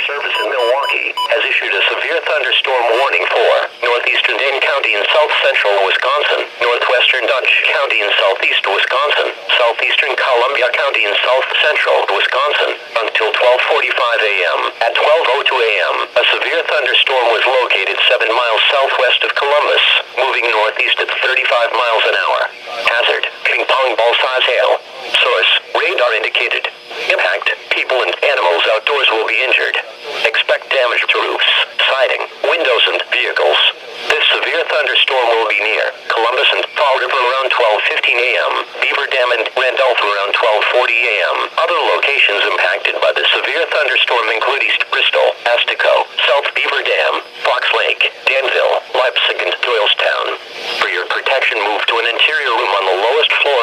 Service in Milwaukee has issued a severe thunderstorm warning for northeastern Dane County in south central Wisconsin, northwestern Dutch County in southeast Wisconsin, southeastern Columbia County in south central Wisconsin, until 12:45 a.m. At 12:02 a.m., a severe thunderstorm was located 7 miles southwest of Columbus, moving northeast at 35 miles an hour. Hazard: ping pong ball size hail. Source: radar indicated. Impact: people and animals outdoors will be injured. Expect damage to roofs, siding, windows, and vehicles. This severe thunderstorm will be near Columbus and Fall River around 12:15 a.m., Beaver Dam and Randolph around 12:40 a.m. Other locations impacted by the severe thunderstorm include East Bristol, Astico, South Beaver Dam, Fox Lake, Danville, Leipzig, and Doylestown. For your protection, move to an interior room on the lowest floor